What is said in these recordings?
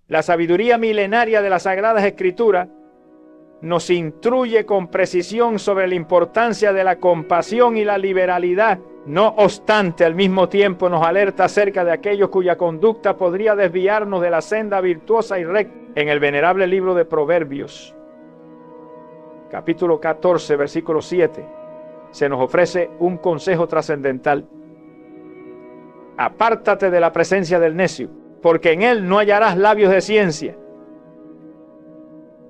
La sabiduría milenaria de las Sagradas Escrituras nos instruye con precisión sobre la importancia de la compasión y la liberalidad. No obstante, al mismo tiempo nos alerta acerca de aquellos cuya conducta podría desviarnos de la senda virtuosa y recta. En el venerable libro de Proverbios, capítulo 14, versículo 7, se nos ofrece un consejo trascendental. Apártate de la presencia del necio, porque en él no hallarás labios de ciencia.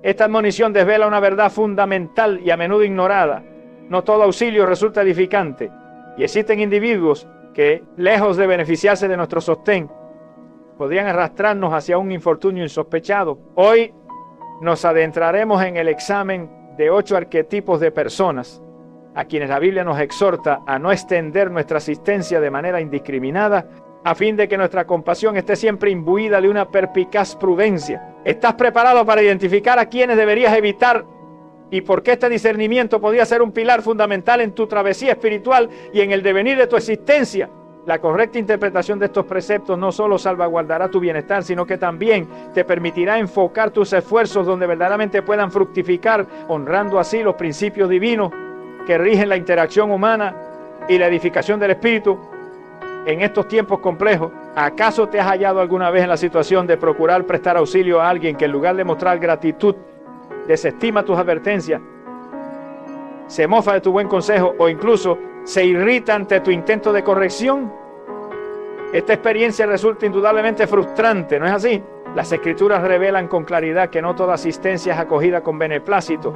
Esta admonición desvela una verdad fundamental y a menudo ignorada. No todo auxilio resulta edificante, y existen individuos que, lejos de beneficiarse de nuestro sostén, podrían arrastrarnos hacia un infortunio insospechado. Hoy nos adentraremos en el examen de 8 arquetipos de personas a quienes la Biblia nos exhorta a no extender nuestra asistencia de manera indiscriminada, a fin de que nuestra compasión esté siempre imbuida de una perspicaz prudencia. ¿Estás preparado para identificar a quienes deberías evitar y por qué este discernimiento podría ser un pilar fundamental en tu travesía espiritual y en el devenir de tu existencia? La correcta interpretación de estos preceptos no solo salvaguardará tu bienestar, sino que también te permitirá enfocar tus esfuerzos donde verdaderamente puedan fructificar, honrando así los principios divinos que rigen la interacción humana y la edificación del espíritu. En estos tiempos complejos, ¿acaso te has hallado alguna vez en la situación de procurar prestar auxilio a alguien que en lugar de mostrar gratitud, desestima tus advertencias, se mofa de tu buen consejo o incluso se irrita ante tu intento de corrección? Esta experiencia resulta indudablemente frustrante, ¿no es así? Las Escrituras revelan con claridad que no toda asistencia es acogida con beneplácito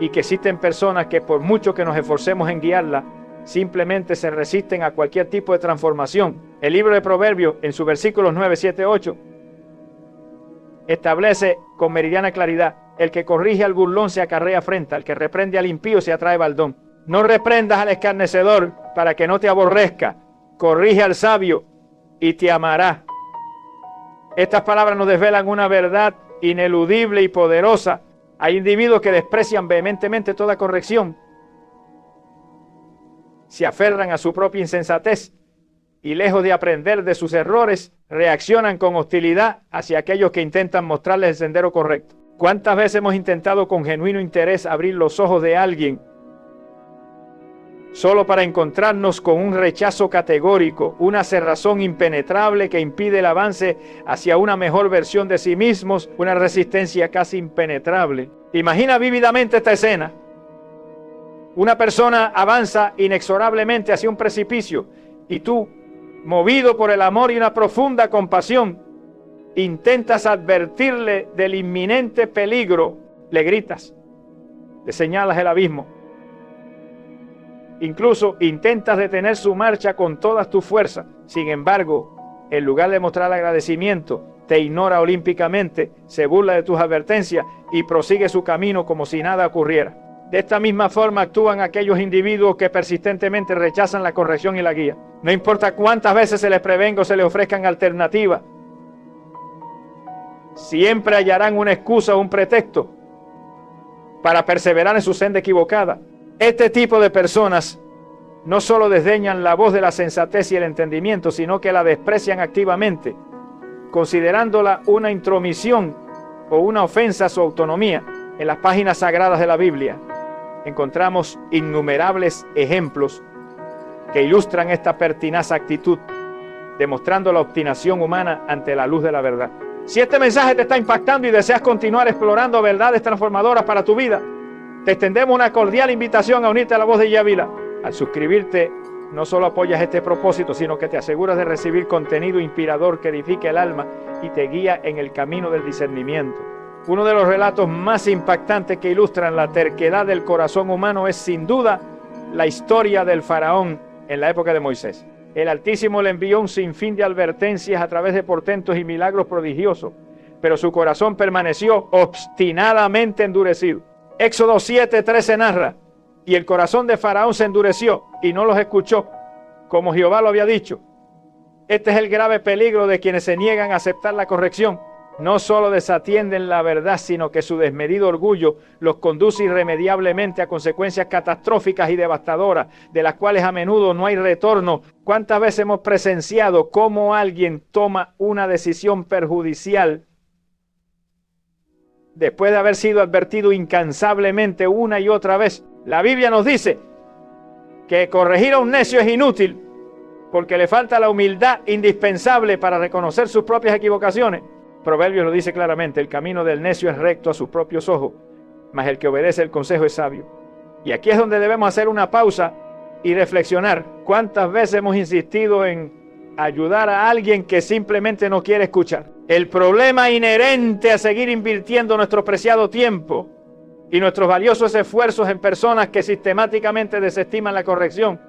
y que existen personas que por mucho que nos esforcemos en guiarla, simplemente se resisten a cualquier tipo de transformación. El libro de Proverbios, en sus versículos 9, 7, 8, establece con meridiana claridad: el que corrige al burlón se acarrea afrenta, el que reprende al impío se atrae baldón. No reprendas al escarnecedor para que no te aborrezca, corrige al sabio y te amará. Estas palabras nos desvelan una verdad ineludible y poderosa. Hay individuos que desprecian vehementemente toda corrección, se aferran a su propia insensatez y lejos de aprender de sus errores, reaccionan con hostilidad hacia aquellos que intentan mostrarles el sendero correcto. ¿Cuántas veces hemos intentado con genuino interés abrir los ojos de alguien solo para encontrarnos con un rechazo categórico, una cerrazón impenetrable que impide el avance hacia una mejor versión de sí mismos, una resistencia casi impenetrable? Imagina vívidamente esta escena. Una persona avanza inexorablemente hacia un precipicio y tú, movido por el amor y una profunda compasión, intentas advertirle del inminente peligro, le gritas, le señalas el abismo. Incluso intentas detener su marcha con todas tus fuerzas. Sin embargo, en lugar de mostrar agradecimiento, te ignora olímpicamente, se burla de tus advertencias y prosigue su camino como si nada ocurriera. De esta misma forma actúan aquellos individuos que persistentemente rechazan la corrección y la guía. No importa cuántas veces se les prevenga o se les ofrezcan alternativas, siempre hallarán una excusa o un pretexto para perseverar en su senda equivocada. Este tipo de personas no solo desdeñan la voz de la sensatez y el entendimiento, sino que la desprecian activamente, considerándola una intromisión o una ofensa a su autonomía. En las páginas sagradas de la Biblia encontramos innumerables ejemplos que ilustran esta pertinaz actitud, demostrando la obstinación humana ante la luz de la verdad. Si este mensaje te está impactando y deseas continuar explorando verdades transformadoras para tu vida, te extendemos una cordial invitación a unirte a la voz de Yávila. Al suscribirte, no solo apoyas este propósito, sino que te aseguras de recibir contenido inspirador que edifique el alma y te guía en el camino del discernimiento. Uno de los relatos más impactantes que ilustran la terquedad del corazón humano es sin duda la historia del faraón en la época de Moisés. El Altísimo le envió un sinfín de advertencias a través de portentos y milagros prodigiosos, pero su corazón permaneció obstinadamente endurecido. Éxodo 7:13 narra: y el corazón de Faraón se endureció y no los escuchó, como Jehová lo había dicho. Este es el grave peligro de quienes se niegan a aceptar la corrección. No solo desatienden la verdad, sino que su desmedido orgullo los conduce irremediablemente a consecuencias catastróficas y devastadoras, de las cuales a menudo no hay retorno. ¿Cuántas veces hemos presenciado cómo alguien toma una decisión perjudicial después de haber sido advertido incansablemente una y otra vez. La Biblia nos dice que corregir a un necio es inútil porque le falta la humildad indispensable para reconocer sus propias equivocaciones. Proverbios lo dice claramente: el camino del necio es recto a sus propios ojos, mas el que obedece el consejo es sabio. Y aquí es donde debemos hacer una pausa y reflexionar. ¿Cuántas veces hemos insistido en ayudar a alguien que simplemente no quiere escuchar? El problema inherente a seguir invirtiendo nuestro preciado tiempo y nuestros valiosos esfuerzos en personas que sistemáticamente desestiman la corrección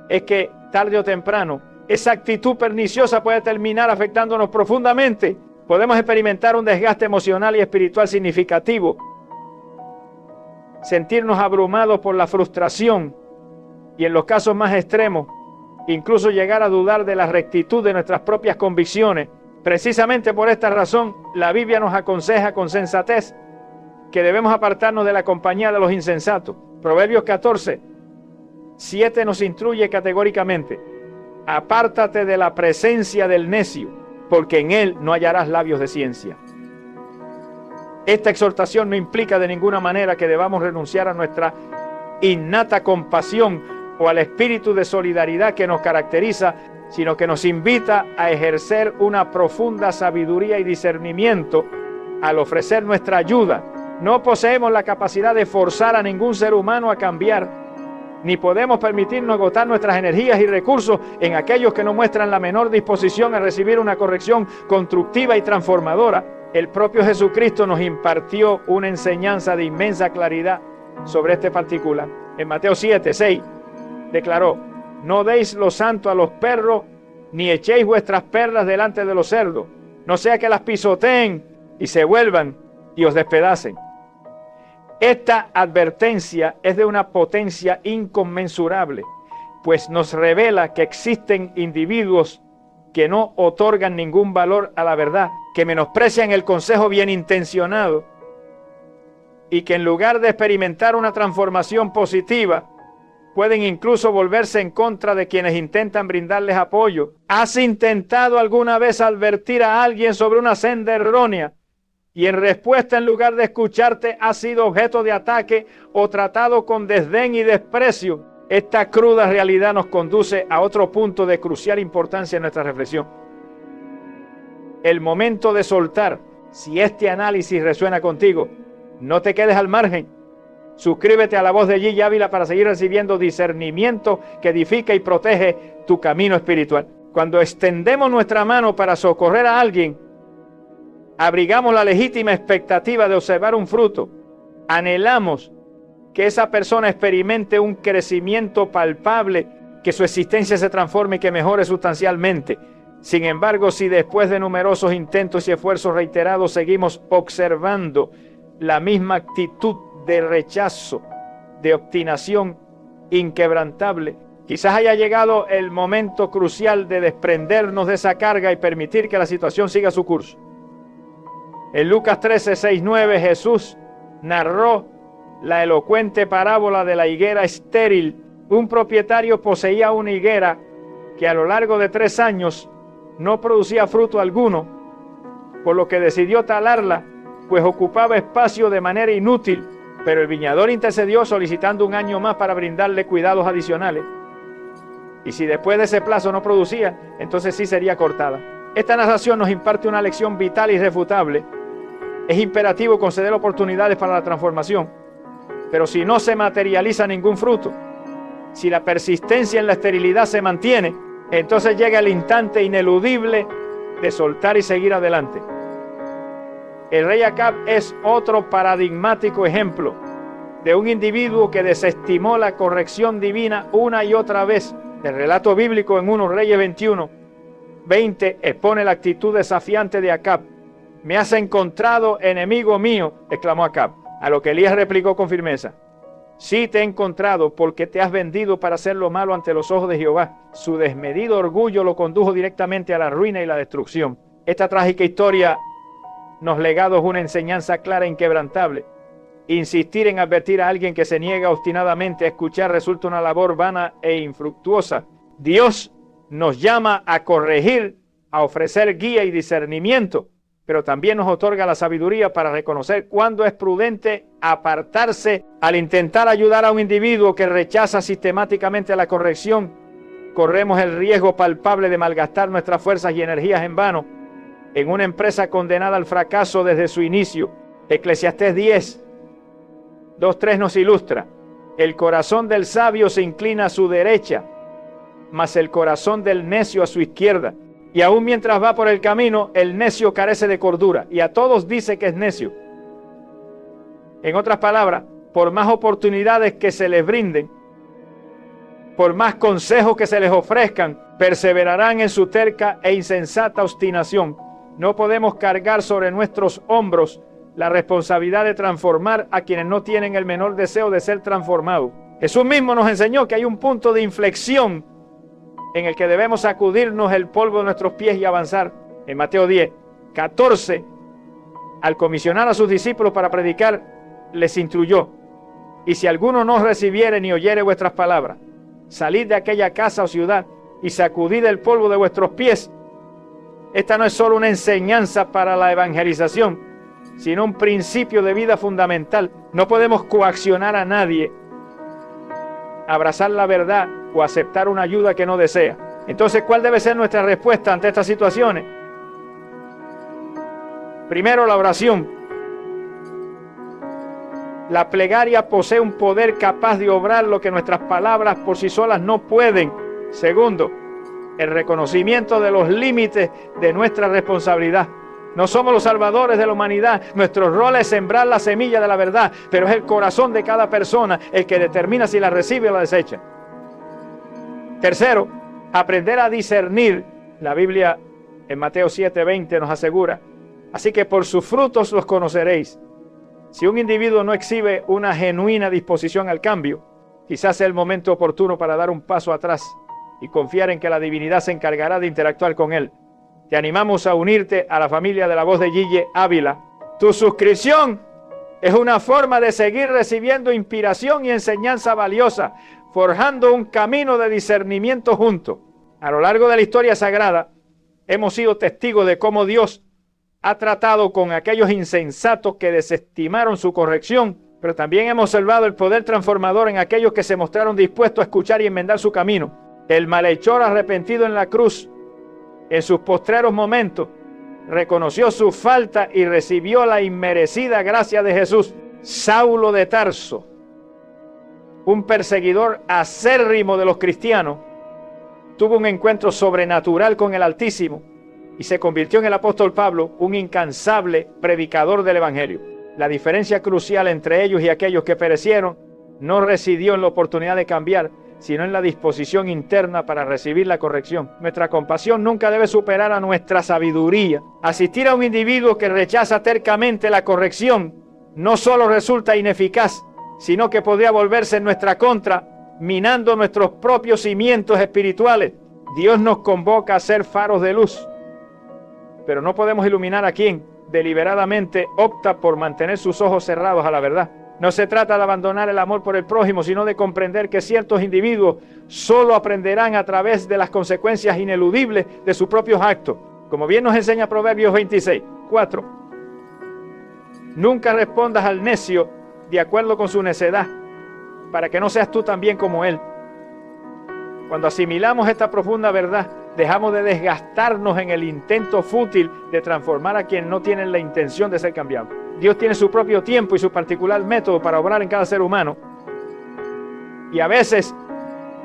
es que tarde o temprano esa actitud perniciosa puede terminar afectándonos profundamente. Podemos experimentar un desgaste emocional y espiritual significativo, sentirnos abrumados por la frustración y, en los casos más extremos, incluso llegar a dudar de la rectitud de nuestras propias convicciones. Precisamente por esta razón, la Biblia nos aconseja con sensatez que debemos apartarnos de la compañía de los insensatos. Proverbios 14:7 nos instruye categóricamente: apártate de la presencia del necio, porque en él no hallarás labios de ciencia. Esta exhortación no implica de ninguna manera que debamos renunciar a nuestra innata compasión o al espíritu de solidaridad que nos caracteriza, sino que nos invita a ejercer una profunda sabiduría y discernimiento al ofrecer nuestra ayuda. No poseemos la capacidad de forzar a ningún ser humano a cambiar, ni podemos permitirnos agotar nuestras energías y recursos en aquellos que no muestran la menor disposición a recibir una corrección constructiva y transformadora. El propio Jesucristo nos impartió una enseñanza de inmensa claridad sobre este particular. En Mateo 7:6 declaró: no deis lo santo a los perros, ni echéis vuestras perlas delante de los cerdos, no sea que las pisoteen y se vuelvan y os despedacen. Esta advertencia es de una potencia inconmensurable, pues nos revela que existen individuos que no otorgan ningún valor a la verdad, que menosprecian el consejo bien intencionado y que en lugar de experimentar una transformación positiva, pueden incluso volverse en contra de quienes intentan brindarles apoyo. ¿Has intentado alguna vez advertir a alguien sobre una senda errónea y en respuesta, en lugar de escucharte, has sido objeto de ataque o tratado con desdén y desprecio? Esta cruda realidad nos conduce a otro punto de crucial importancia en nuestra reflexión: el momento de soltar. Si este análisis resuena contigo, no te quedes al margen. Suscríbete a La Voz de Gigi Ávila para seguir recibiendo discernimiento que edifica y protege tu camino espiritual. Cuando extendemos nuestra mano para socorrer a alguien, abrigamos la legítima expectativa de observar un fruto. Anhelamos que esa persona experimente un crecimiento palpable, que su existencia se transforme y que mejore sustancialmente. Sin embargo, si después de numerosos intentos y esfuerzos reiterados seguimos observando la misma actitud de rechazo, de obstinación inquebrantable, quizás haya llegado el momento crucial de desprendernos de esa carga y permitir que la situación siga su curso. En Lucas 13:6-9 Jesús narró la elocuente parábola de la higuera estéril. Un propietario poseía una higuera que a lo largo de 3 años no producía fruto alguno, por lo que decidió talarla, pues ocupaba espacio de manera inútil, pero el viñador intercedió solicitando 1 año más para brindarle cuidados adicionales. Y si después de ese plazo no producía, entonces sí sería cortada. Esta narración nos imparte una lección vital e irrefutable. Es imperativo conceder oportunidades para la transformación, pero si no se materializa ningún fruto, si la persistencia en la esterilidad se mantiene, entonces llega el instante ineludible de soltar y seguir adelante. El rey Acab es otro paradigmático ejemplo de un individuo que desestimó la corrección divina una y otra vez. El relato bíblico en 1 Reyes 21:20 expone la actitud desafiante de Acab. «Me has encontrado, enemigo mío», exclamó Acab, a lo que Elías replicó con firmeza: «Sí te he encontrado, porque te has vendido para hacer lo malo ante los ojos de Jehová». Su desmedido orgullo lo condujo directamente a la ruina y la destrucción. Esta trágica historia nos legado es una enseñanza clara e inquebrantable. Insistir en advertir a alguien que se niega obstinadamente a escuchar resulta una labor vana e infructuosa. Dios nos llama a corregir, a ofrecer guía y discernimiento, pero también nos otorga la sabiduría para reconocer cuándo es prudente apartarse. Al intentar ayudar a un individuo que rechaza sistemáticamente la corrección, corremos el riesgo palpable de malgastar nuestras fuerzas y energías en vano en una empresa condenada al fracaso desde su inicio. Eclesiastés 10, 2:3 nos ilustra: el corazón del sabio se inclina a su derecha, mas el corazón del necio a su izquierda. Y aún mientras va por el camino, el necio carece de cordura, y a todos dice que es necio. En otras palabras, por más oportunidades que se les brinden, por más consejos que se les ofrezcan, perseverarán en su terca e insensata obstinación. No podemos cargar sobre nuestros hombros la responsabilidad de transformar a quienes no tienen el menor deseo de ser transformados. Jesús mismo nos enseñó que hay un punto de inflexión en el que debemos sacudirnos el polvo de nuestros pies y avanzar. En Mateo 10, 14, al comisionar a sus discípulos para predicar, les instruyó: y si alguno no recibiere ni oyere vuestras palabras, salid de aquella casa o ciudad y sacudid el polvo de vuestros pies. Esta no es solo una enseñanza para la evangelización, sino un principio de vida fundamental. No podemos coaccionar a nadie a abrazar la verdad o aceptar una ayuda que no desea. Entonces, ¿cuál debe ser nuestra respuesta ante estas situaciones? Primero, la oración. La plegaria posee un poder capaz de obrar lo que nuestras palabras por sí solas no pueden. Segundo, el reconocimiento de los límites de nuestra responsabilidad. No somos los salvadores de la humanidad. Nuestro rol es sembrar la semilla de la verdad, pero es el corazón de cada persona el que determina si la recibe o la desecha. Tercero, aprender a discernir. La Biblia en Mateo 7:20 nos asegura: así que por sus frutos los conoceréis. Si un individuo no exhibe una genuina disposición al cambio, quizás sea el momento oportuno para dar un paso atrás y confiar en que la divinidad se encargará de interactuar con él. Te animamos a unirte a la familia de La Voz de Gille Ávila. Tu suscripción es una forma de seguir recibiendo inspiración y enseñanza valiosa, forjando un camino de discernimiento juntos. A lo largo de la historia sagrada, hemos sido testigos de cómo Dios ha tratado con aquellos insensatos que desestimaron su corrección, pero también hemos observado el poder transformador en aquellos que se mostraron dispuestos a escuchar y enmendar su camino. El malhechor arrepentido en la cruz, en sus postreros momentos, reconoció su falta y recibió la inmerecida gracia de Jesús. Saulo de Tarso, un perseguidor acérrimo de los cristianos, tuvo un encuentro sobrenatural con el Altísimo y se convirtió en el apóstol Pablo, un incansable predicador del Evangelio. La diferencia crucial entre ellos y aquellos que perecieron no residió en la oportunidad de cambiar, sino en la disposición interna para recibir la corrección. Nuestra compasión nunca debe superar a nuestra sabiduría. Asistir a un individuo que rechaza tercamente la corrección no solo resulta ineficaz, sino que podría volverse en nuestra contra, minando nuestros propios cimientos espirituales. Dios nos convoca a ser faros de luz, pero no podemos iluminar a quien deliberadamente opta por mantener sus ojos cerrados a la verdad. No se trata de abandonar el amor por el prójimo, sino de comprender que ciertos individuos solo aprenderán a través de las consecuencias ineludibles de sus propios actos. Como bien nos enseña Proverbios 26, 4. Nunca respondas al necio de acuerdo con su necedad, para que no seas tú también como él. Cuando asimilamos esta profunda verdad, dejamos de desgastarnos en el intento fútil de transformar a quienes no tienen la intención de ser cambiados. Dios tiene su propio tiempo y su particular método para obrar en cada ser humano. Y a veces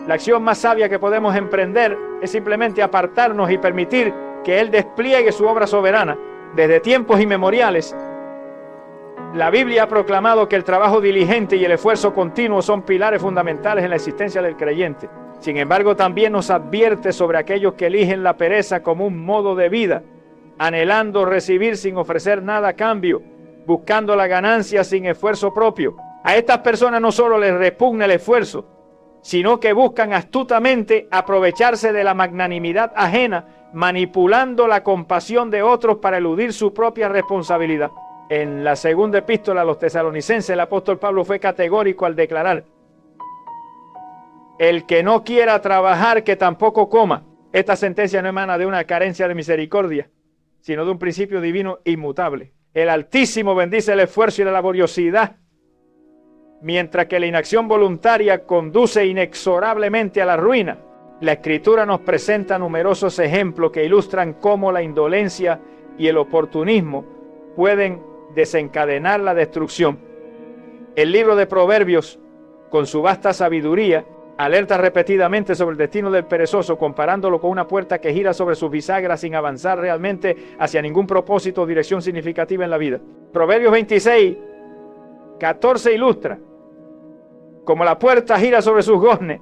la acción más sabia que podemos emprender es simplemente apartarnos y permitir que Él despliegue su obra soberana. Desde tiempos inmemoriales, la Biblia ha proclamado que el trabajo diligente y el esfuerzo continuo son pilares fundamentales en la existencia del creyente. Sin embargo, también nos advierte sobre aquellos que eligen la pereza como un modo de vida, anhelando recibir sin ofrecer nada a cambio, buscando la ganancia sin esfuerzo propio. A estas personas no solo les repugna el esfuerzo, sino que buscan astutamente aprovecharse de la magnanimidad ajena, manipulando la compasión de otros para eludir su propia responsabilidad. En la segunda epístola a los tesalonicenses, el apóstol Pablo fue categórico al declarar: el que no quiera trabajar, que tampoco coma. Esta sentencia no emana de una carencia de misericordia, sino de un principio divino inmutable. El Altísimo bendice el esfuerzo y la laboriosidad, mientras que la inacción voluntaria conduce inexorablemente a la ruina. La Escritura nos presenta numerosos ejemplos que ilustran cómo la indolencia y el oportunismo pueden desencadenar la destrucción. El libro de Proverbios, con su vasta sabiduría, alerta repetidamente sobre el destino del perezoso, comparándolo con una puerta que gira sobre sus bisagras sin avanzar realmente hacia ningún propósito o dirección significativa en la vida. Proverbios 26, 14 ilustra como la puerta gira sobre sus goznes,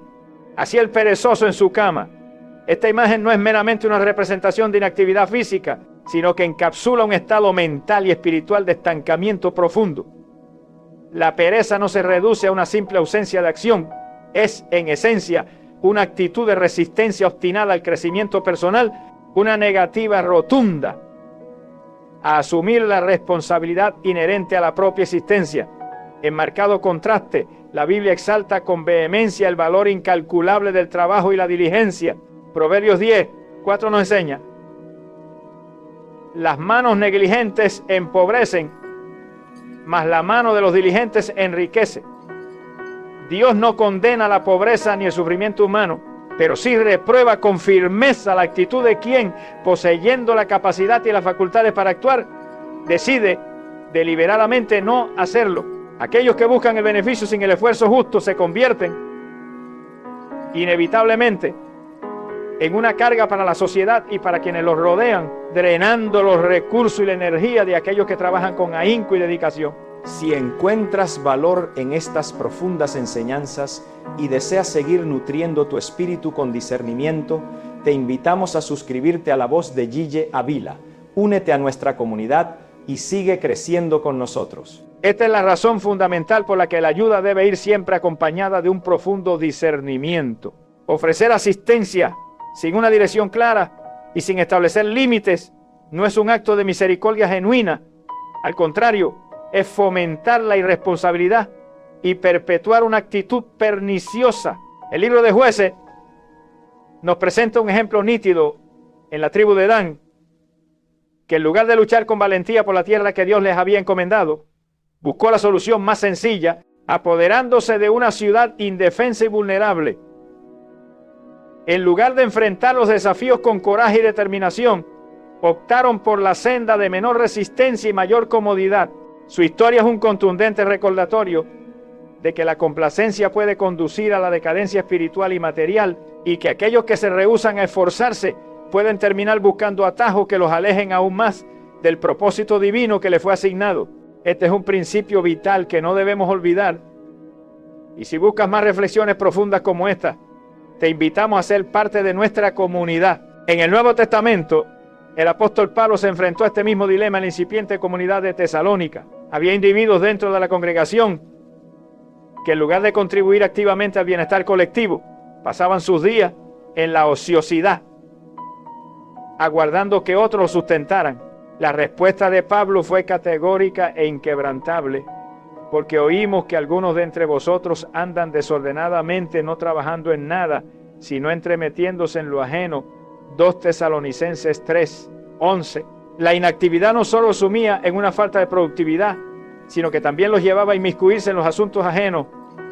así el perezoso en su cama. Esta imagen no es meramente una representación de inactividad física, sino que encapsula un estado mental y espiritual de estancamiento profundo. La pereza no se reduce a una simple ausencia de acción, es en esencia una actitud de resistencia obstinada al crecimiento personal, una negativa rotunda a asumir la responsabilidad inherente a la propia existencia. En marcado contraste, la Biblia exalta con vehemencia el valor incalculable del trabajo y la diligencia. Proverbios 10, 4 nos enseña: las manos negligentes empobrecen, mas la mano de los diligentes enriquece. Dios no condena la pobreza ni el sufrimiento humano, pero sí reprueba con firmeza la actitud de quien, poseyendo la capacidad y las facultades para actuar, decide deliberadamente no hacerlo. Aquellos que buscan el beneficio sin el esfuerzo justo se convierten inevitablemente en una carga para la sociedad y para quienes los rodean, drenando los recursos y la energía de aquellos que trabajan con ahínco y dedicación. Si encuentras valor en estas profundas enseñanzas y deseas seguir nutriendo tu espíritu con discernimiento, te invitamos a suscribirte a La Voz de Gille Avila. Únete a nuestra comunidad y sigue creciendo con nosotros. Esta es la razón fundamental por la que la ayuda debe ir siempre acompañada de un profundo discernimiento. Ofrecer asistencia sin una dirección clara y sin establecer límites no es un acto de misericordia genuina. Al contrario, es fomentar la irresponsabilidad y perpetuar una actitud perniciosa. El libro de Jueces nos presenta un ejemplo nítido en la tribu de Dan, que en lugar de luchar con valentía por la tierra que Dios les había encomendado, buscó la solución más sencilla, apoderándose de una ciudad indefensa y vulnerable. En lugar de enfrentar los desafíos con coraje y determinación, optaron por la senda de menor resistencia y mayor comodidad. Su historia es un contundente recordatorio de que la complacencia puede conducir a la decadencia espiritual y material, y que aquellos que se rehúsan a esforzarse pueden terminar buscando atajos que los alejen aún más del propósito divino que les fue asignado. Este es un principio vital que no debemos olvidar. Y si buscas más reflexiones profundas como esta, te invitamos a ser parte de nuestra comunidad. En el Nuevo Testamento, el apóstol Pablo se enfrentó a este mismo dilema en la incipiente comunidad de Tesalónica. Había individuos dentro de la congregación que en lugar de contribuir activamente al bienestar colectivo, pasaban sus días en la ociosidad, aguardando que otros los sustentaran. La respuesta de Pablo fue categórica e inquebrantable, porque oímos que algunos de entre vosotros andan desordenadamente, no trabajando en nada, sino entremetiéndose en lo ajeno. 2 Tesalonicenses 3, 11. La inactividad no solo sumía en una falta de productividad, sino que también los llevaba a inmiscuirse en los asuntos ajenos,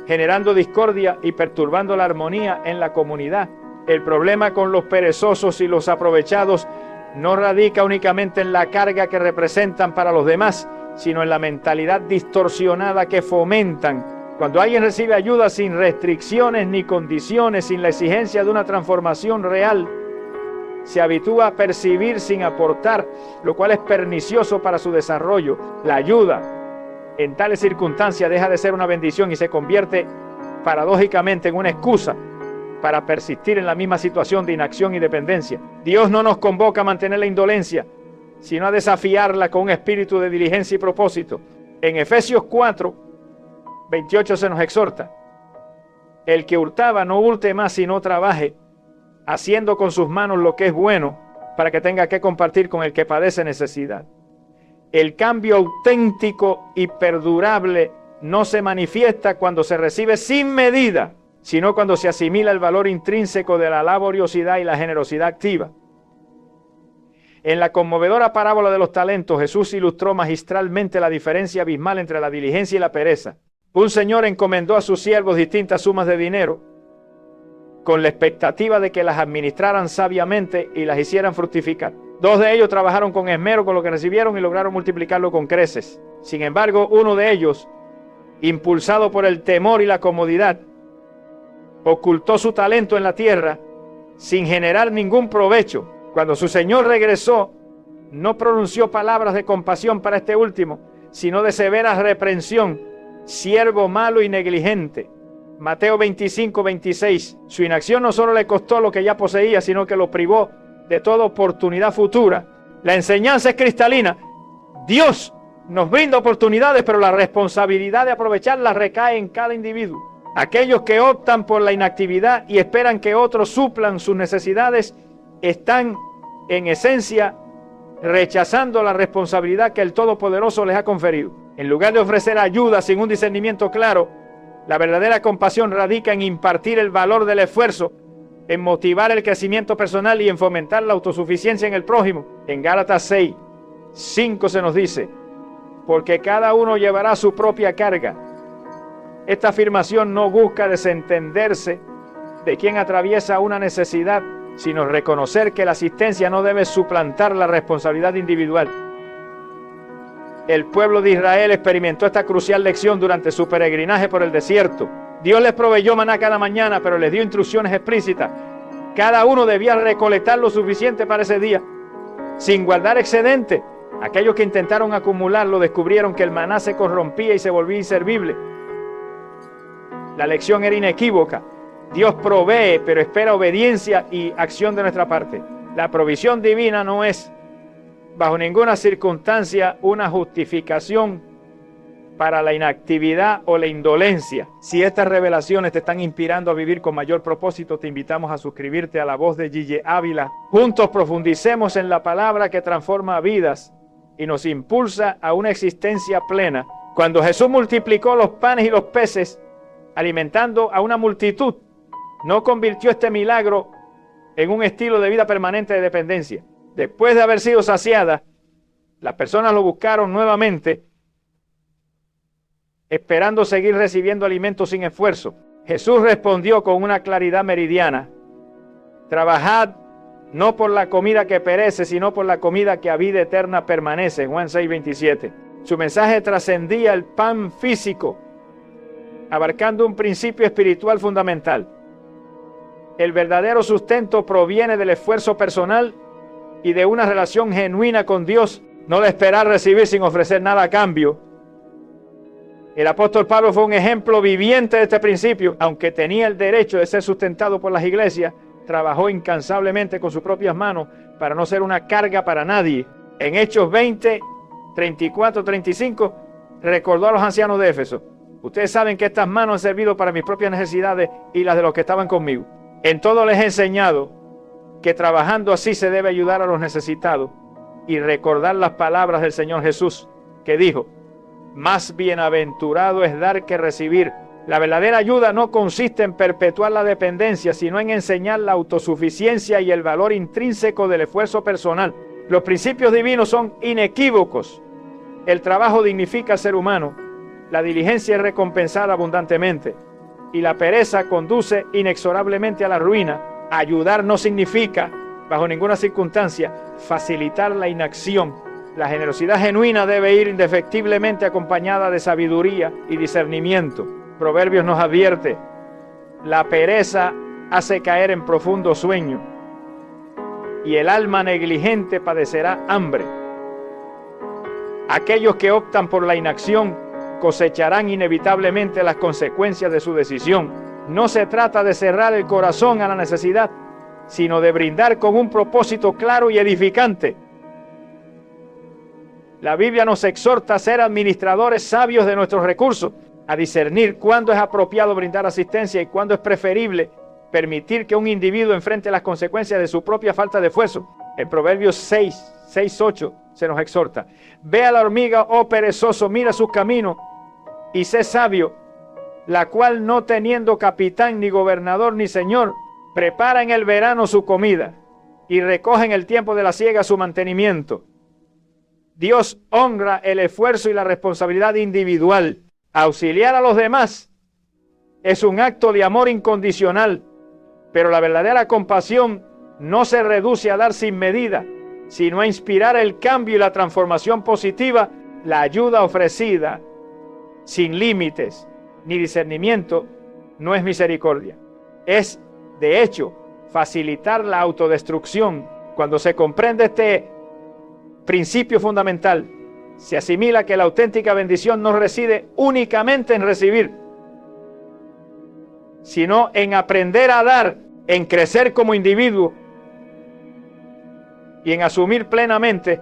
generando discordia y perturbando la armonía en la comunidad. El problema con los perezosos y los aprovechados no radica únicamente en la carga que representan para los demás, sino en la mentalidad distorsionada que fomentan. Cuando alguien recibe ayuda sin restricciones ni condiciones, sin la exigencia de una transformación real, se habitúa a percibir sin aportar, lo cual es pernicioso para su desarrollo. La ayuda en tales circunstancias deja de ser una bendición y se convierte paradójicamente en una excusa para persistir en la misma situación de inacción y dependencia. Dios no nos convoca a mantener la indolencia, sino a desafiarla con un espíritu de diligencia y propósito. En Efesios 4, 28 se nos exhorta: el que hurtaba no hurte más, sino trabaje, haciendo con sus manos lo que es bueno, para que tenga que compartir con el que padece necesidad. El cambio auténtico y perdurable no se manifiesta cuando se recibe sin medida, sino cuando se asimila el valor intrínseco de la laboriosidad y la generosidad activa. En la conmovedora parábola de los talentos, Jesús ilustró magistralmente la diferencia abismal entre la diligencia y la pereza. Un señor encomendó a sus siervos distintas sumas de dinero con la expectativa de que las administraran sabiamente y las hicieran fructificar. 2 de ellos trabajaron con esmero con lo que recibieron y lograron multiplicarlo con creces. Sin embargo, uno de ellos, impulsado por el temor y la comodidad, ocultó su talento en la tierra sin generar ningún provecho. Cuando su señor regresó, no pronunció palabras de compasión para este último, sino de severa reprensión: siervo malo y negligente. Mateo 25:26. Su inacción no solo le costó lo que ya poseía, sino que lo privó de toda oportunidad futura. La enseñanza es cristalina. Dios nos brinda oportunidades, pero la responsabilidad de aprovecharlas recae en cada individuo. Aquellos que optan por la inactividad y esperan que otros suplan sus necesidades están, en esencia, rechazando la responsabilidad que el Todopoderoso les ha conferido. En lugar de ofrecer ayuda sin un discernimiento claro, la verdadera compasión radica en impartir el valor del esfuerzo, en motivar el crecimiento personal y en fomentar la autosuficiencia en el prójimo. En Gálatas 6:5 se nos dice: porque cada uno llevará su propia carga. Esta afirmación no busca desentenderse de quien atraviesa una necesidad, sino reconocer que la asistencia no debe suplantar la responsabilidad individual. El pueblo de Israel experimentó esta crucial lección durante su peregrinaje por el desierto. Dios les proveyó maná cada mañana, pero les dio instrucciones explícitas. Cada uno debía recolectar lo suficiente para ese día, sin guardar excedente. Aquellos que intentaron acumularlo descubrieron que el maná se corrompía y se volvía inservible. La lección era inequívoca. Dios provee, pero espera obediencia y acción de nuestra parte. La provisión divina no es, bajo ninguna circunstancia, una justificación para la inactividad o la indolencia. Si estas revelaciones te están inspirando a vivir con mayor propósito, te invitamos a suscribirte a La Voz de Gille Ávila. Juntos profundicemos en la palabra que transforma vidas y nos impulsa a una existencia plena. Cuando Jesús multiplicó los panes y los peces, alimentando a una multitud, no convirtió este milagro en un estilo de vida permanente de dependencia. Después de haber sido saciadas, las personas lo buscaron nuevamente, esperando seguir recibiendo alimentos sin esfuerzo. Jesús respondió con una claridad meridiana: trabajad no por la comida que perece, sino por la comida que a vida eterna permanece. Juan 6:27. Su mensaje trascendía el pan físico, abarcando un principio espiritual fundamental. El verdadero sustento proviene del esfuerzo personal y de una relación genuina con Dios, no de esperar recibir sin ofrecer nada a cambio. El apóstol Pablo fue un ejemplo viviente de este principio. Aunque tenía el derecho de ser sustentado por las iglesias, trabajó incansablemente con sus propias manos para no ser una carga para nadie. En Hechos 20, 34, 35, recordó a los ancianos de Éfeso: ustedes saben que estas manos han servido para mis propias necesidades y las de los que estaban conmigo. En todo les he enseñado que trabajando así se debe ayudar a los necesitados y recordar las palabras del Señor Jesús, que dijo: más bienaventurado es dar que recibir. La verdadera ayuda no consiste en perpetuar la dependencia, sino en enseñar la autosuficiencia y el valor intrínseco del esfuerzo personal. Los principios divinos son inequívocos. El trabajo dignifica al ser humano, la diligencia es recompensada abundantemente y la pereza conduce inexorablemente a la ruina. Ayudar no significa, bajo ninguna circunstancia, facilitar la inacción. La generosidad genuina debe ir indefectiblemente acompañada de sabiduría y discernimiento. Proverbios nos advierte: la pereza hace caer en profundo sueño y el alma negligente padecerá hambre. Aquellos que optan por la inacción cosecharán inevitablemente las consecuencias de su decisión. No se trata de cerrar el corazón a la necesidad, sino de brindar con un propósito claro y edificante. La Biblia nos exhorta a ser administradores sabios de nuestros recursos, a discernir cuándo es apropiado brindar asistencia y cuándo es preferible permitir que un individuo enfrente las consecuencias de su propia falta de esfuerzo. En Proverbios 6:8 se nos exhorta: ve a la hormiga, oh perezoso, mira sus caminos y sé sabio, la cual no teniendo capitán, ni gobernador, ni señor, prepara en el verano su comida y recoge en el tiempo de la siega su mantenimiento. Dios honra el esfuerzo y la responsabilidad individual. Auxiliar a los demás es un acto de amor incondicional, pero la verdadera compasión no se reduce a dar sin medida, sino a inspirar el cambio y la transformación positiva. La ayuda ofrecida sin límites ni discernimiento no es misericordia. Es, de hecho, facilitar la autodestrucción. Cuando se comprende este principio fundamental, se asimila que la auténtica bendición no reside únicamente en recibir, sino en aprender a dar, en crecer como individuo y en asumir plenamente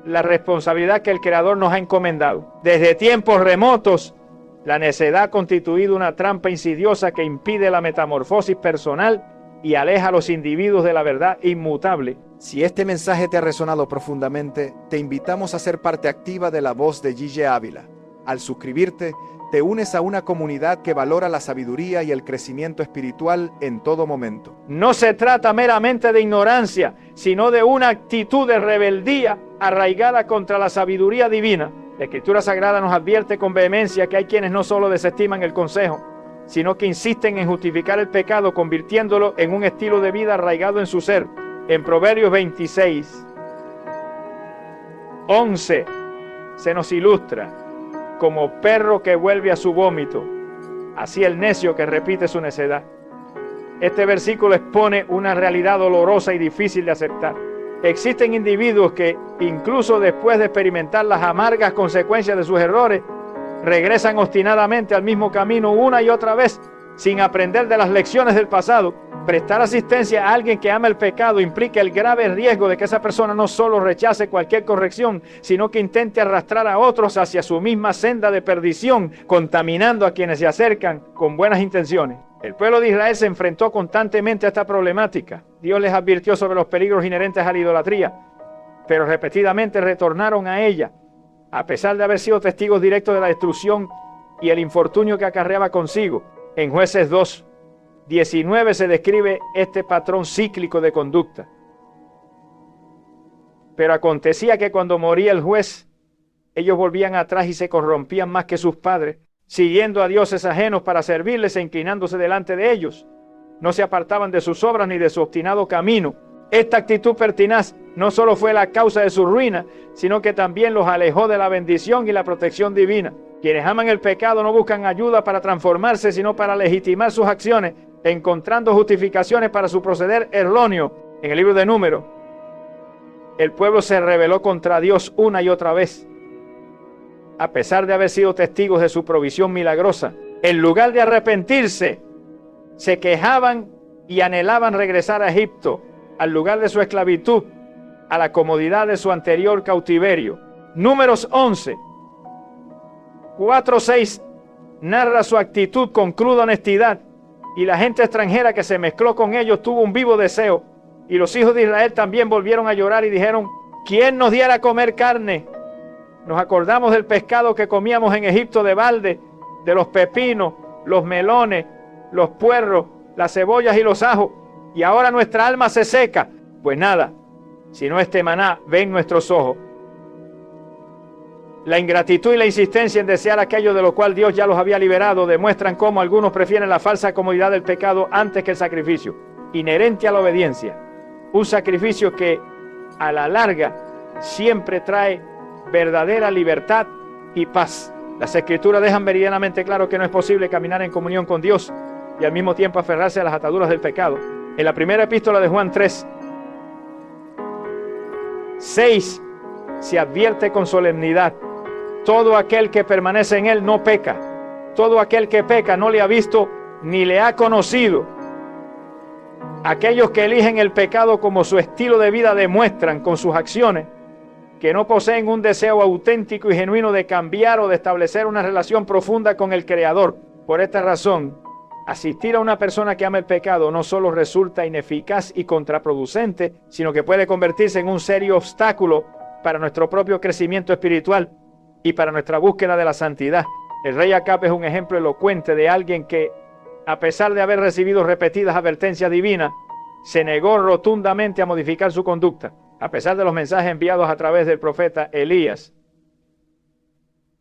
la responsabilidad que el Creador nos ha encomendado. Desde tiempos remotos, la necedad ha constituido una trampa insidiosa que impide la metamorfosis personal y aleja a los individuos de la verdad inmutable. Si este mensaje te ha resonado profundamente, te invitamos a ser parte activa de La Voz de Gille Ávila. Al suscribirte, te unes a una comunidad que valora la sabiduría y el crecimiento espiritual en todo momento. No se trata meramente de ignorancia, sino de una actitud de rebeldía arraigada contra la sabiduría divina. La Escritura Sagrada nos advierte con vehemencia que hay quienes no solo desestiman el consejo, sino que insisten en justificar el pecado, convirtiéndolo en un estilo de vida arraigado en su ser. En Proverbios 26, 11, se nos ilustra: como perro que vuelve a su vómito, así el necio que repite su necedad. Este versículo expone una realidad dolorosa y difícil de aceptar. Existen individuos que, incluso después de experimentar las amargas consecuencias de sus errores, regresan obstinadamente al mismo camino una y otra vez, sin aprender de las lecciones del pasado. Prestar asistencia a alguien que ama el pecado implica el grave riesgo de que esa persona no solo rechace cualquier corrección, sino que intente arrastrar a otros hacia su misma senda de perdición, contaminando a quienes se acercan con buenas intenciones. El pueblo de Israel se enfrentó constantemente a esta problemática. Dios les advirtió sobre los peligros inherentes a la idolatría, pero repetidamente retornaron a ella, a pesar de haber sido testigos directos de la destrucción y el infortunio que acarreaba consigo. En Jueces 2, 19 se describe este patrón cíclico de conducta. Pero acontecía que cuando moría el juez, ellos volvían atrás y se corrompían más que sus padres, siguiendo a dioses ajenos para servirles e inclinándose delante de ellos. No se apartaban de sus obras ni de su obstinado camino. Esta actitud pertinaz no solo fue la causa de su ruina, sino que también los alejó de la bendición y la protección divina. Quienes aman el pecado no buscan ayuda para transformarse, sino para legitimar sus acciones, encontrando justificaciones para su proceder erróneo. En el libro de Números, el pueblo se rebeló contra Dios una y otra vez, a pesar de haber sido testigos de su provisión milagrosa. En lugar de arrepentirse, se quejaban y anhelaban regresar a Egipto, al lugar de su esclavitud, a la comodidad de su anterior cautiverio. Números 11, 4-6 narra su actitud con cruda honestidad, y la gente extranjera que se mezcló con ellos tuvo un vivo deseo, y los hijos de Israel también volvieron a llorar y dijeron: ¿quién nos diera a comer carne? Nos acordamos del pescado que comíamos en Egipto de balde, de los pepinos, los melones, los puerros, las cebollas y los ajos, y ahora nuestra alma se seca. Pues nada, si no este maná ven nuestros ojos. La ingratitud y la insistencia en desear aquello de lo cual Dios ya los había liberado demuestran cómo algunos prefieren la falsa comodidad del pecado antes que el sacrificio inherente a la obediencia. Un sacrificio que a la larga siempre trae verdadera libertad y paz. Las Escrituras dejan meridianamente claro que no es posible caminar en comunión con Dios y al mismo tiempo aferrarse a las ataduras del pecado. En la primera epístola de Juan 3, 6 se advierte con solemnidad: todo aquel que permanece en él no peca. Todo aquel que peca no le ha visto ni le ha conocido. Aquellos que eligen el pecado como su estilo de vida demuestran con sus acciones que no poseen un deseo auténtico y genuino de cambiar o de establecer una relación profunda con el Creador. Por esta razón, asistir a una persona que ama el pecado no solo resulta ineficaz y contraproducente, sino que puede convertirse en un serio obstáculo para nuestro propio crecimiento espiritual y para nuestra búsqueda de la santidad. El rey Acab es un ejemplo elocuente de alguien que, a pesar de haber recibido repetidas advertencias divinas, se negó rotundamente a modificar su conducta. A pesar de los mensajes enviados a través del profeta Elías,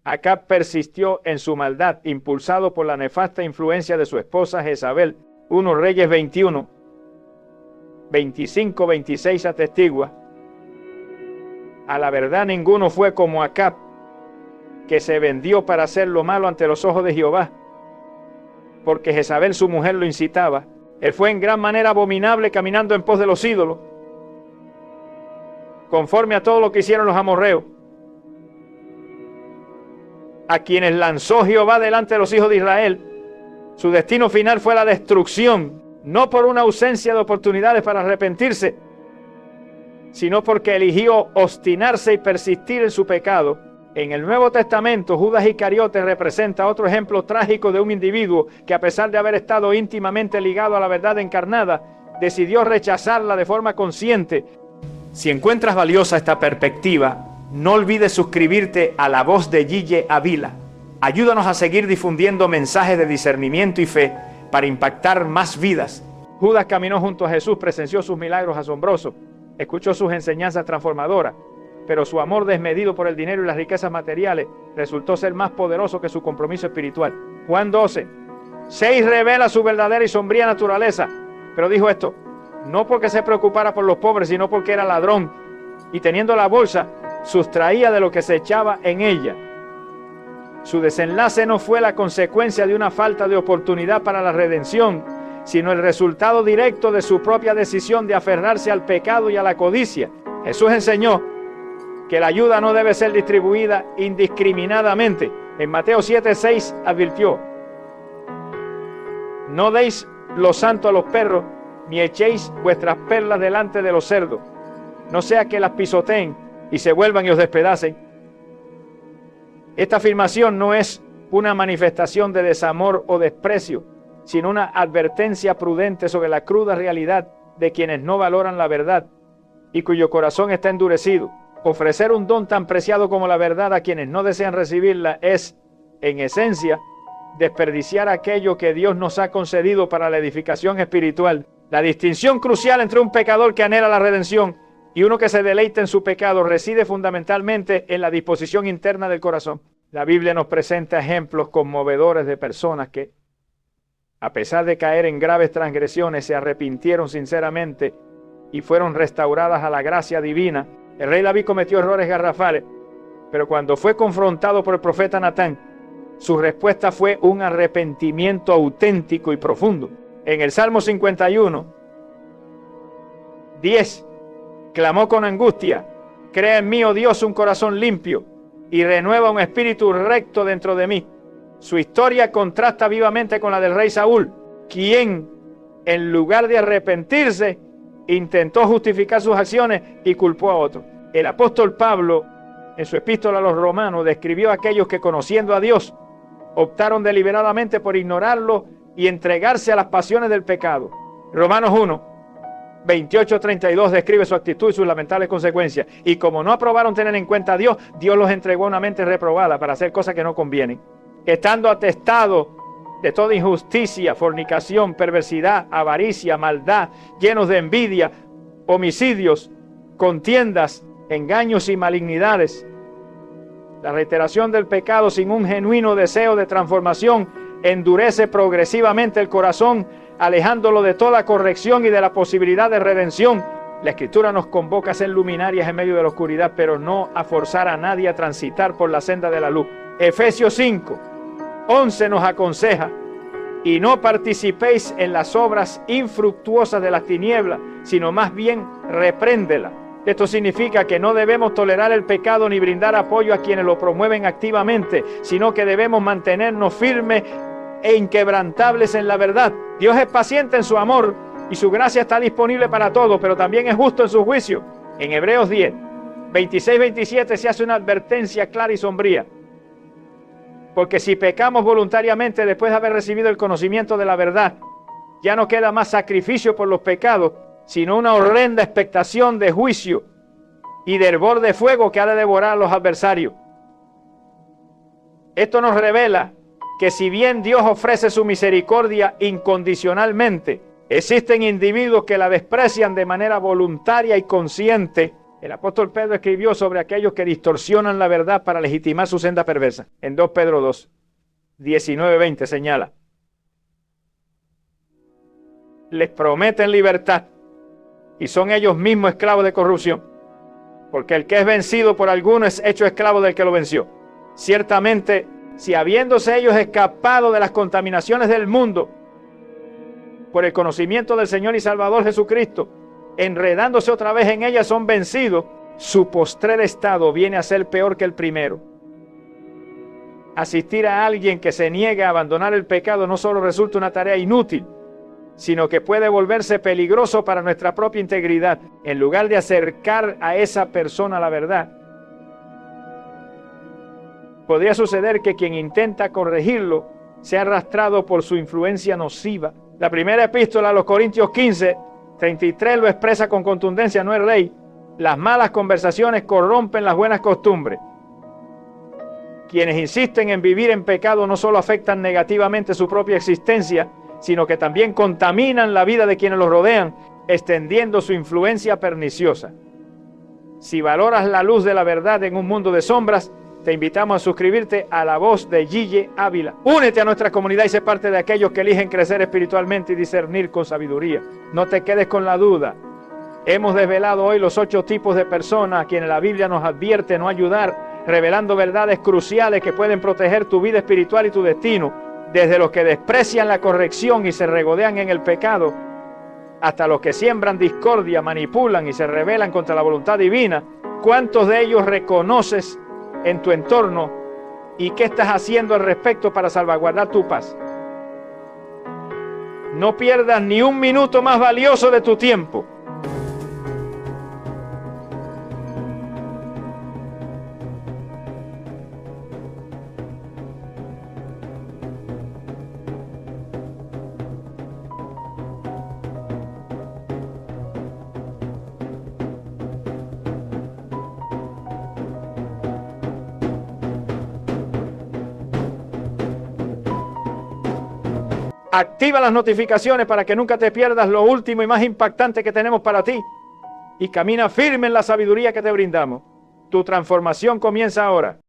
Acab persistió en su maldad, impulsado por la nefasta influencia de su esposa Jezabel. 1 Reyes 21, 25, 26 atestigua. A la verdad ninguno fue como Acab, que se vendió para hacer lo malo ante los ojos de Jehová, porque Jezabel su mujer lo incitaba. Él fue en gran manera abominable caminando en pos de los ídolos, conforme a todo lo que hicieron los amorreos, a quienes lanzó Jehová delante de los hijos de Israel. Su destino final fue la destrucción, no por una ausencia de oportunidades para arrepentirse, sino porque eligió obstinarse y persistir en su pecado. En el Nuevo Testamento, Judas Iscariote representa otro ejemplo trágico de un individuo que, a pesar de haber estado íntimamente ligado a la verdad encarnada, decidió rechazarla de forma consciente. Si encuentras valiosa esta perspectiva, no olvides suscribirte a La Voz de Gille Avila. Ayúdanos a seguir difundiendo mensajes de discernimiento y fe para impactar más vidas. Judas caminó junto a Jesús, presenció sus milagros asombrosos, escuchó sus enseñanzas transformadoras, pero su amor desmedido por el dinero y las riquezas materiales resultó ser más poderoso que su compromiso espiritual. Juan 12, 6 revela su verdadera y sombría naturaleza, pero dijo esto, no porque se preocupara por los pobres, sino porque era ladrón, y teniendo la bolsa, sustraía de lo que se echaba en ella. Su desenlace no fue la consecuencia de una falta de oportunidad para la redención, sino el resultado directo de su propia decisión de aferrarse al pecado y a la codicia. Jesús enseñó que la ayuda no debe ser distribuida indiscriminadamente. En Mateo 7:6 advirtió, no deis lo santo a los perros, ni echéis vuestras perlas delante de los cerdos, no sea que las pisoteen y se vuelvan y os despedacen. Esta afirmación no es una manifestación de desamor o desprecio, sino una advertencia prudente sobre la cruda realidad de quienes no valoran la verdad y cuyo corazón está endurecido. Ofrecer un don tan preciado como la verdad a quienes no desean recibirla es, en esencia, desperdiciar aquello que Dios nos ha concedido para la edificación espiritual. La distinción crucial entre un pecador que anhela la redención y uno que se deleita en su pecado reside fundamentalmente en la disposición interna del corazón. La Biblia nos presenta ejemplos conmovedores de personas que, a pesar de caer en graves transgresiones, se arrepintieron sinceramente y fueron restauradas a la gracia divina. El rey David cometió errores garrafales, pero cuando fue confrontado por el profeta Natán, su respuesta fue un arrepentimiento auténtico y profundo. En el Salmo 51, 10, clamó con angustia, crea en mí, oh Dios, un corazón limpio y renueva un espíritu recto dentro de mí. Su historia contrasta vivamente con la del rey Saúl, quien, en lugar de arrepentirse, intentó justificar sus acciones y culpó a otros. El apóstol Pablo, en su epístola a los Romanos, describió a aquellos que, conociendo a Dios, optaron deliberadamente por ignorarlo y entregarse a las pasiones del pecado. Romanos 1, 28-32 describe su actitud y sus lamentables consecuencias. Y como no aprobaron tener en cuenta a Dios, Dios los entregó a una mente reprobada para hacer cosas que no convienen, estando atestados de toda injusticia, fornicación, perversidad, avaricia, maldad, llenos de envidia, homicidios, contiendas, engaños y malignidades. La reiteración del pecado sin un genuino deseo de transformación endurece progresivamente el corazón, alejándolo de toda corrección y de la posibilidad de redención. La Escritura nos convoca a ser luminarias en medio de la oscuridad, pero no a forzar a nadie a transitar por la senda de la luz. Efesios 5, 11 nos aconseja, y no participéis en las obras infructuosas de las tinieblas, sino más bien repréndela. Esto significa que no debemos tolerar el pecado ni brindar apoyo a quienes lo promueven activamente, sino que debemos mantenernos firmes e inquebrantables en la verdad. Dios es paciente en su amor y su gracia está disponible para todos, pero también es justo en su juicio. En Hebreos 10, 26-27 se hace una advertencia clara y sombría. Porque si pecamos voluntariamente después de haber recibido el conocimiento de la verdad, ya no queda más sacrificio por los pecados, sino una horrenda expectación de juicio y de hervor de fuego que ha de devorar a los adversarios. Esto nos revela que si bien Dios ofrece su misericordia incondicionalmente, Existen individuos que la desprecian de manera voluntaria y consciente. El apóstol Pedro escribió sobre aquellos que distorsionan la verdad para legitimar su senda perversa. En 2 Pedro 2, 19-20 señala: les prometen libertad y son ellos mismos esclavos de corrupción, porque el que es vencido por alguno es hecho esclavo del que lo venció. Ciertamente, si habiéndose ellos escapado de las contaminaciones del mundo por el conocimiento del Señor y Salvador Jesucristo, enredándose otra vez en ellas, son vencidos, su postrer estado viene a ser peor que el primero. Asistir a alguien que se niega a abandonar el pecado no solo resulta una tarea inútil, sino que puede volverse peligroso para nuestra propia integridad. En lugar de acercar a esa persona a la verdad, podría suceder que quien intenta corregirlo sea arrastrado por su influencia nociva. La primera epístola a los Corintios 15, 33 lo expresa con contundencia: no erréis, las malas conversaciones corrompen las buenas costumbres. Quienes insisten en vivir en pecado no solo afectan negativamente su propia existencia, sino que también contaminan la vida de quienes los rodean, extendiendo su influencia perniciosa. Si valoras la luz de la verdad en un mundo de sombras, te invitamos a suscribirte a La Voz de Gille Ávila. Únete a nuestra comunidad y sé parte de aquellos que eligen crecer espiritualmente y discernir con sabiduría. No te quedes con la duda. Hemos desvelado hoy los 8 tipos de personas a quienes la Biblia nos advierte no ayudar, revelando verdades cruciales que pueden proteger tu vida espiritual y tu destino, desde los que desprecian la corrección y se regodean en el pecado, hasta los que siembran discordia, manipulan y se rebelan contra la voluntad divina. ¿Cuántos de ellos reconoces en tu entorno y qué estás haciendo al respecto para salvaguardar tu paz? No pierdas ni un minuto más valioso de tu tiempo. Activa las notificaciones para que nunca te pierdas lo último y más impactante que tenemos para ti. Y camina firme en la sabiduría que te brindamos. Tu transformación comienza ahora.